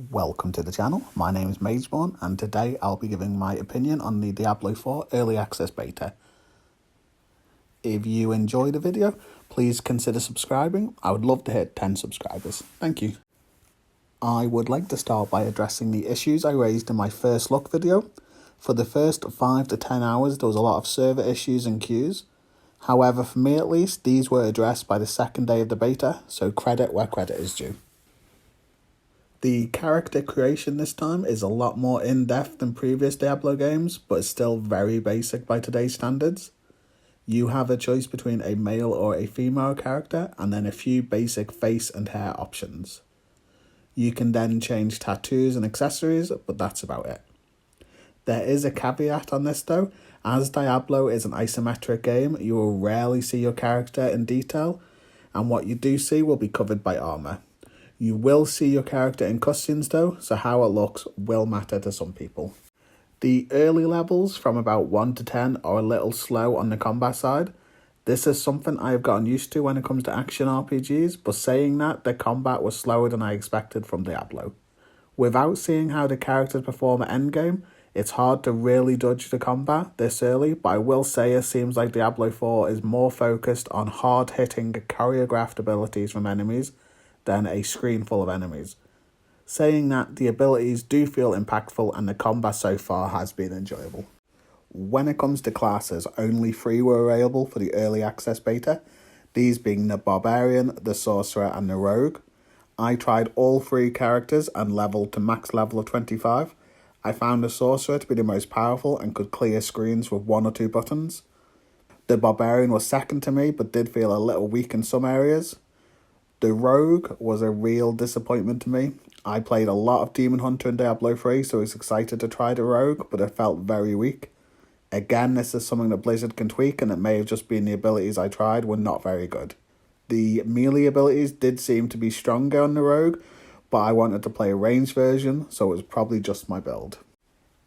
Welcome to the channel, my name is Mageborn and today I'll be giving my opinion on the Diablo 4 Early Access Beta. If you enjoyed the video, please consider subscribing. I would love to hit 10 subscribers. Thank you. I would like to start by addressing the issues I raised in my first look video. For the first 5 to 10 hours there was a lot of server issues and queues. However, for me at least, these were addressed by the second day of the beta, so credit where credit is due. The character creation this time is a lot more in-depth than previous Diablo games, but is still very basic by today's standards. You have a choice between a male or a female character, and then a few basic face and hair options. You can then change tattoos and accessories, but that's about it. There is a caveat on this though. As Diablo is an isometric game, you will rarely see your character in detail, and what you do see will be covered by armor. You will see your character in cutscenes though, so how it looks will matter to some people. The early levels from about 1 to 10 are a little slow on the combat side. This is something I have gotten used to when it comes to action RPGs, but saying that, the combat was slower than I expected from Diablo. Without seeing how the characters perform at endgame, it's hard to really judge the combat this early, but I will say it seems like Diablo 4 is more focused on hard-hitting, choreographed abilities from enemies than a screen full of enemies. Saying that, the abilities do feel impactful and the combat so far has been enjoyable. When it comes to classes, only 3 were available for the early access beta, these being the Barbarian, the Sorcerer and the Rogue. I tried all 3 characters and leveled to max level of 25. I found the Sorcerer to be the most powerful and could clear screens with 1 or 2 buttons. The Barbarian was second to me but did feel a little weak in some areas. The Rogue was a real disappointment to me. I played a lot of Demon Hunter in Diablo 3, so I was excited to try the Rogue, but it felt very weak. Again, this is something that Blizzard can tweak, and it may have just been the abilities I tried were not very good. The melee abilities did seem to be stronger on the Rogue, but I wanted to play a ranged version, so it was probably just my build.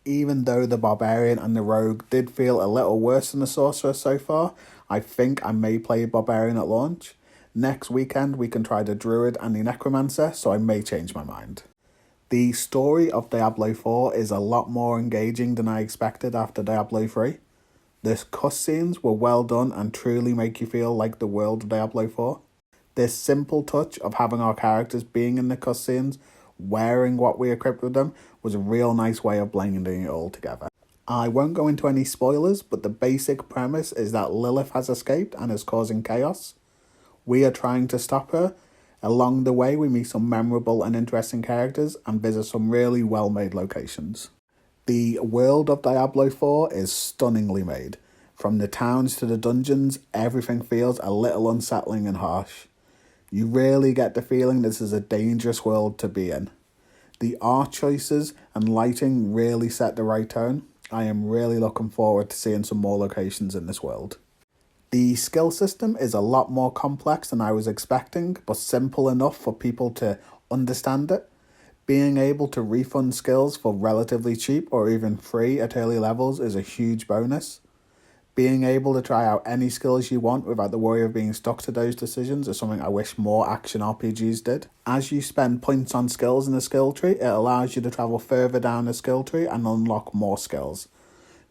Even though the Barbarian and the Rogue did feel a little worse than the Sorcerer so far, I think I may play Barbarian at launch. Next weekend we can try the Druid and the Necromancer, so I may change my mind. The story of Diablo 4 is a lot more engaging than I expected after Diablo 3. The cutscenes were well done and truly make you feel like the world of Diablo 4. This simple touch of having our characters being in the cutscenes, wearing what we equipped with them, was a real nice way of blending it all together. I won't go into any spoilers, but the basic premise is that Lilith has escaped and is causing chaos. We are trying to stop her. Along the way we meet some memorable and interesting characters and visit some really well made locations. The world of Diablo 4 is stunningly made. From the towns to the dungeons, everything feels a little unsettling and harsh. You really get the feeling this is a dangerous world to be in. The art choices and lighting really set the right tone. I am really looking forward to seeing some more locations in this world. The skill system is a lot more complex than I was expecting, but simple enough for people to understand it. Being able to refund skills for relatively cheap or even free at early levels is a huge bonus. Being able to try out any skills you want without the worry of being stuck to those decisions is something I wish more action RPGs did. As you spend points on skills in the skill tree, it allows you to travel further down the skill tree and unlock more skills.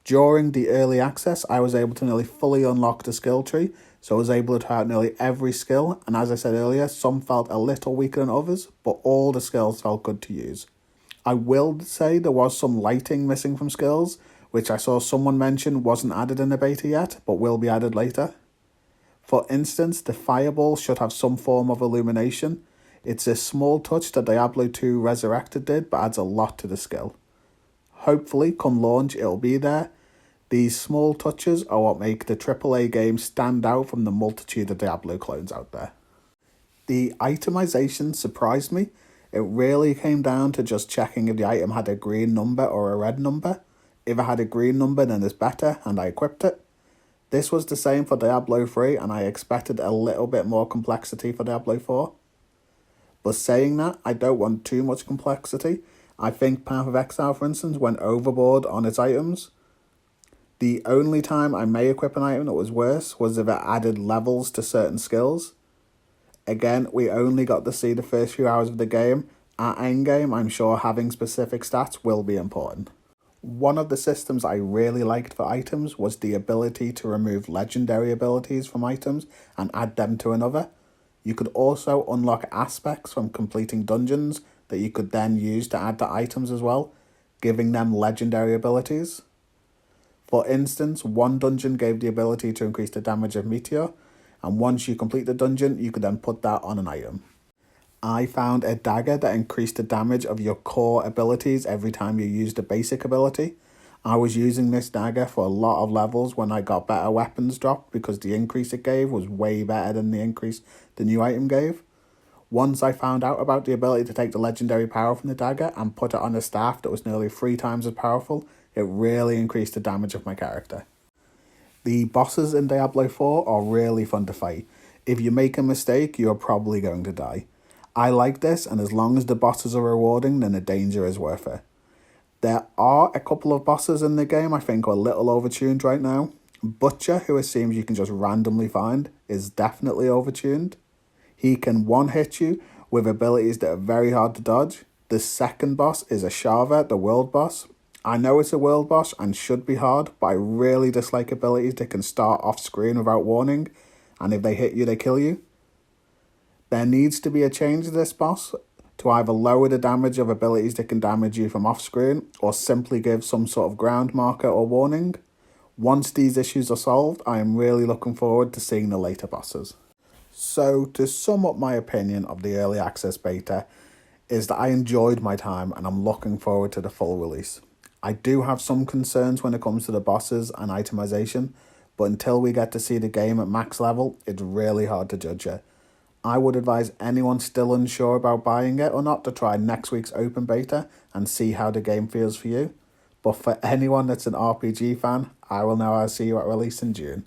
During the early access, I was able to nearly fully unlock the skill tree, so I was able to try out nearly every skill, and as I said earlier, some felt a little weaker than others, but all the skills felt good to use. I will say there was some lighting missing from skills, which I saw someone mention wasn't added in the beta yet, but will be added later. For instance, the fireball should have some form of illumination. It's a small touch that Diablo 2 Resurrected did, but adds a lot to the skill. Hopefully, come launch, it'll be there. These small touches are what make the AAA game stand out from the multitude of Diablo clones out there. The itemization surprised me. It really came down to just checking if the item had a green number or a red number. If it had a green number, then it's better, and I equipped it. This was the same for Diablo 3, and I expected a little bit more complexity for Diablo 4. But saying that, I don't want too much complexity. I think Path of Exile, for instance, went overboard on its items. The only time I may equip an item that was worse was if it added levels to certain skills. Again, we only got to see the first few hours of the game, At endgame, I'm sure having specific stats will be important. One of the systems I really liked for items was the ability to remove legendary abilities from items and add them to another. You could also unlock aspects from completing dungeons that you could then use to add to items as well, giving them legendary abilities. For instance, one dungeon gave the ability to increase the damage of Meteor, and once you complete the dungeon, you could then put that on an item. I found a dagger that increased the damage of your core abilities every time you used a basic ability. I was using this dagger for a lot of levels when I got better weapons dropped because the increase it gave was way better than the increase the new item gave. Once I found out about the ability to take the legendary power from the dagger and put it on a staff that was nearly 3 times as powerful, it really increased the damage of my character. The bosses in Diablo 4 are really fun to fight. If you make a mistake, you're probably going to die. I like this, and as long as the bosses are rewarding, then the danger is worth it. There are a couple of bosses in the game I think are a little overtuned right now. Butcher, who it seems you can just randomly find, is definitely overtuned. He can one-hit you with abilities that are very hard to dodge. The second boss is Ashava, the world boss. I know it's a world boss and should be hard, but I really dislike abilities that can start off screen without warning, and if they hit you, they kill you. There needs to be a change to this boss to either lower the damage of abilities that can damage you from off screen or simply give some sort of ground marker or warning. Once these issues are solved, I am really looking forward to seeing the later bosses. So to sum up my opinion of the early access beta is that I enjoyed my time and I'm looking forward to the full release. I do have some concerns when it comes to the bosses and itemization, but until we get to see the game at max level, it's really hard to judge it. I would advise anyone still unsure about buying it or not to try next week's open beta and see how the game feels for you. But for anyone that's an RPG fan, I will know I'll see you at release in June.